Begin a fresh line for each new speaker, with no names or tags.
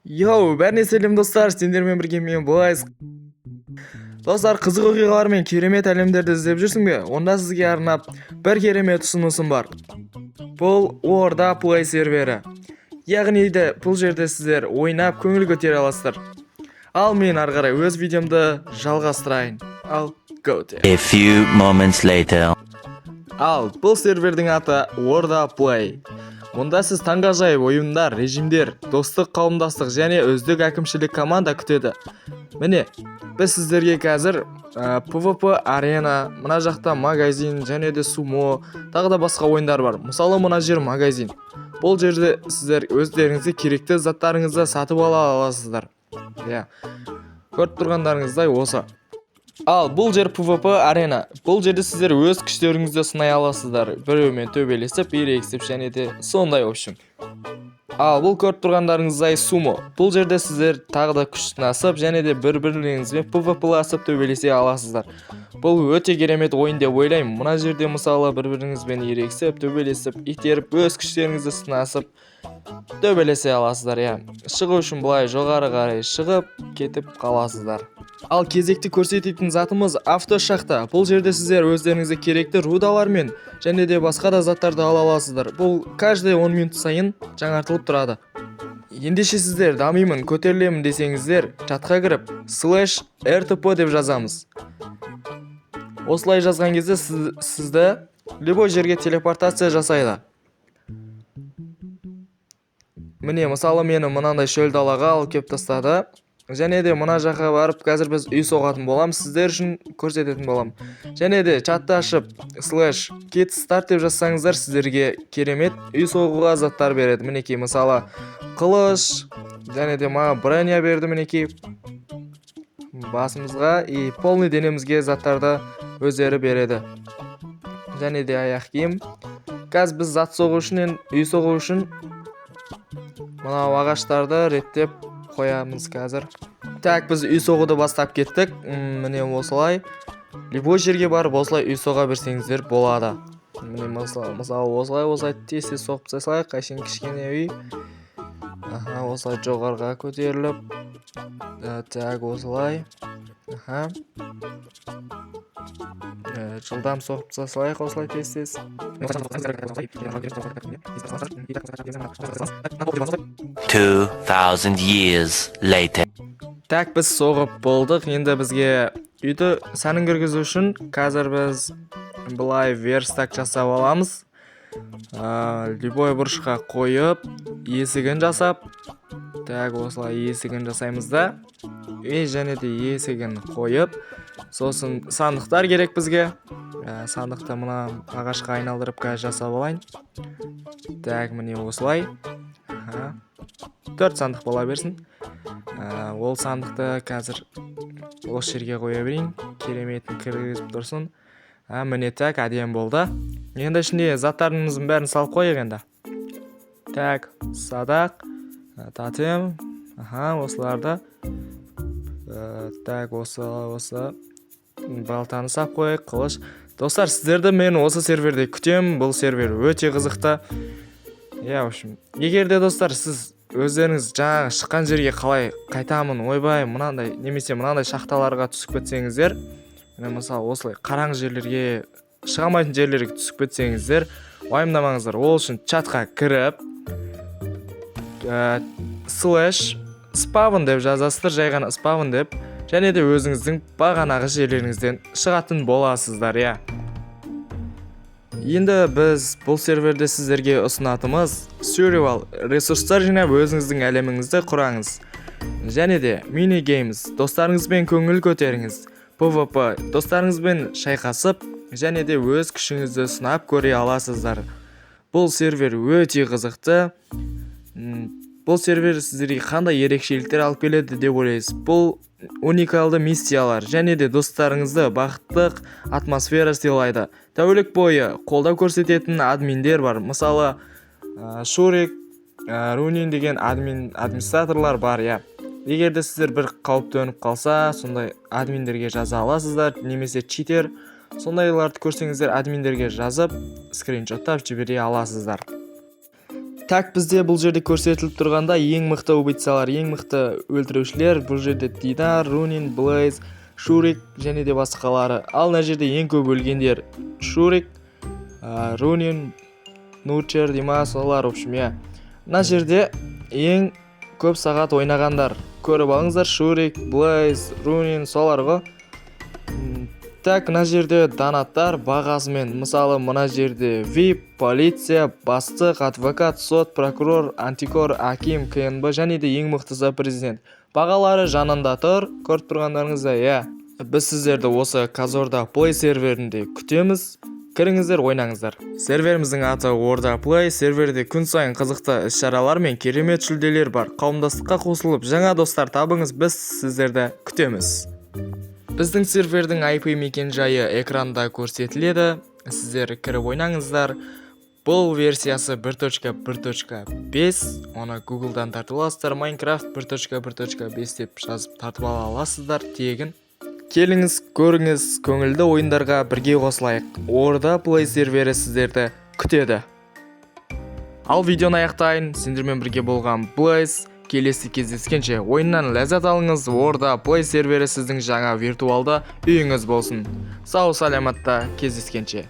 Бәріне сәлем достар, сендермен бірге мен Boys. Достар, қызық оқиғалар мен керемет әлемдерді іздеп жүрсің бе? Онда сізге арнап бір керемет ұсынысым бар. Бұл Орда Play сервері. Яғни бұл жерде сіздер ойнап көңіл көтере аласыздар. Ал мен ары қарай өз видеомды жалғастырайын. Go there.
A few moments later.
Бұл сервердің аты Орда Play. Мұнда сіз таңғажайып ойындар, режимдер, достық қауымдастық және өздік әкімшілік команда күтеді. Міне, біз сіздерге қазір PvP арена, мына жақта магазин және де сумо, тағы да басқа ойындар бар. Мысалы, мына жер магазин. Бұл жерде сіздер өздеріңізге керекті заттарыңызды сатып ала аласыздар. Көріп тұрғандарыңыздай осы. Бұл жер PvP арена. Бұл жерде сіздер өз күштеріңізді сынай аласыздар. Біреумен төбелесіп, ерегісіп және де сондай общем. Бұл көріп тұрғандарыңыздай сумо. Бұл жерде сіздер тағы да күш сынасып және де бір-бірлеріңізбен PvP-ласып төбелесе аласыздар. Бұл өте керемет ойын деп ойлаймын. Мына жерде мысалы бір-біріңізбен ерегісіп, төбелесіп, итеріп, өз күштеріңізді сынасып төбелесе аласыздар. Шығу үшін былай жоғары қарай шығып, кетіп қаласыздар. Ал кезекті көрсететін затымыз автошахта. Бұл жерде сіздер өздеріңізге керекті рудалар мен және де басқа да заттарды ала аласыздар. Бұл каждый 10 минут сайын жаңартылып тұрады. Ендеше сіздер дамимын, көтерілемін десеңіздер, чатқа кіріп /rtp деп жазамыз. Осылай жазған кезде сізді любой жерге телепортация жасайды. Міне, мысалы мені мынандай шөл далаға алып кеп тастады. Және де мына жаққа барып, қазір біз үй соғатын болам, сіздер үшін көрсететін болам. Және де чатты ашып /get start деп жазсаңыздар, сіздерге керемет үй соғуға заттар береді. Мінекей, мысалы қылыш, және де маған броня берді, мінекей. Басымызға и полный денемізге заттарды өздері береді. Және де аяқ киім. Қазір біз зат соғу үшін, үй соғу үшін мына ағаштарды реттеп қоямыз қазір. Біз үй соғуды бастап кеттік. Міне осылай. Любой жерге барып осылай үй соға берсеңіздер болады. Міне мысалы осылай тез соғып тастайық. Кішкене үй. Осылай жоғарға көтеріліп. Осылай. Жылдам соғып тастайық осылай тез.
2000 years later.
Біз соғып болдық. Енді бізге үйді сәнін кіргізу үшін қазір біз былай верстак жасап аламыз. Любой бұрышқа қойып, есігін жасап, осылай есігін жасаймыз да. Және де есігін қойып, сосын сандықтар керек бізге. Сандықты мына ағашқа айналдырып қазір жасап алайын. Міне осылай. 4 сандық бола берсін. Ол сандықты қазір осы жерге қоя берейін. Кереметін кіргізіп тұрсын. Міне әдем болды. Енді ішінде заттарымыздың бәрін салып қойық енді. Садақ, тотем, осыларды. Осы балтаны сап қойық, қылыш. Достар, сіздерді мен осы серверде күтем. Бұл сервер өте қызықты. Егер де достар, сіз өздеріңіз жаңа шыққан жерге қалай қайтамын, ойбай, мынандай, немесе мынандай шахталарға түсіп кетсеңіздер, мысалы осылай қараң жерлерге, шығамайтын жерлерге түсіп кетсеңіздер, уайымдамаңыздар. Ол үшін чатқа кіріп, /spawn деп жазасыздар, жай ғана spawn деп, және де өзіңіздің бағанағы жерлеріңізден шығатын боласыздар. Енді біз бұл серверде сіздерге ұсынатымыз survival ресурстар жинап өзіңіздің әлеміңізді құраңыз. Және де mini games, достарыңызбен көңіл көтеріңіз. PvP, достарыңызбен шайқасып, және де өз күшіңізді сынап көре аласыздар. Бұл сервер өте қызықты. Бұл сервер сіздерге қандай ерекшеліктер алып келеді деп ойлайсыз? Бұл уникалды миссиялар және де достарыңызды бақыттық атмосфера сыйлайды. Тәулік бойы қолдау көрсететін админдер бар. Мысалы, Шурик, Рунин деген администраторлар бар. Егер де сіздер бір қауіп төніп қалса, сондай админдерге жаза аласыздар, немесе читер, сондайларды көрсеңіздер админдерге жазып, скриншоттап жібере аласыздар. Так бізде бұл жерде көрсетіліп тұрғанда ең мықты убийцалар, ең мықты өлтірушілер бұл жерде Дидар, Рунин, Блейз, Шурик және де басқалары. Ал мына жерде ең көп өлгендер Шурик, Рунин, Нурчер, Димас, олар в общем, иә. Мына жерде ең көп сағат ойнағандар. Көріп алыңыздар, Шурик, Блейз, Рунин, солар ғой. Так, мына жерде донаттар бағасымен, мысалы мына жерде VIP, полиция, бастық, адвокат, сот, прокурор, антикор, аким, КНБ және де ең мықтысы президент. Бағалары жанында тұр, көріп тұрғандарыңызда, иә. Біз сіздерді осы Казорда Play серверінде күтеміз. Кіріңіздер, ойнаңыздар. Серверіміздің аты Orda Play. Серверде күн сайын қызықты іс-шаралар мен керемет жүлделер бар. Қауымдастыққа қосылып, жаңа достар табыңыз, біз сіздерді күтеміз. Біздің сервердің IP мекен-жайы экранда көрсетіледі. Сіздер кіріп ойнаңыздар. Бұл версиясы 1.1.5. Оны Google'дан тартып аласыздар. Minecraft 1.1.5 деп жазып тартып ала аласыздар тегін. Келіңіз, көріңіз, көңілді ойындарға бірге қосылайық. Orda Play сервері сіздерді күтеді. Ал видеоны аяқтайын. Сендермен бірге болған Блейз. Келесі кездескенше ойыннан ләззат алыңыз. Orda Play сервері сіздің жаңа виртуалды үйіңіз болсын. Сау саламатта кездескенше.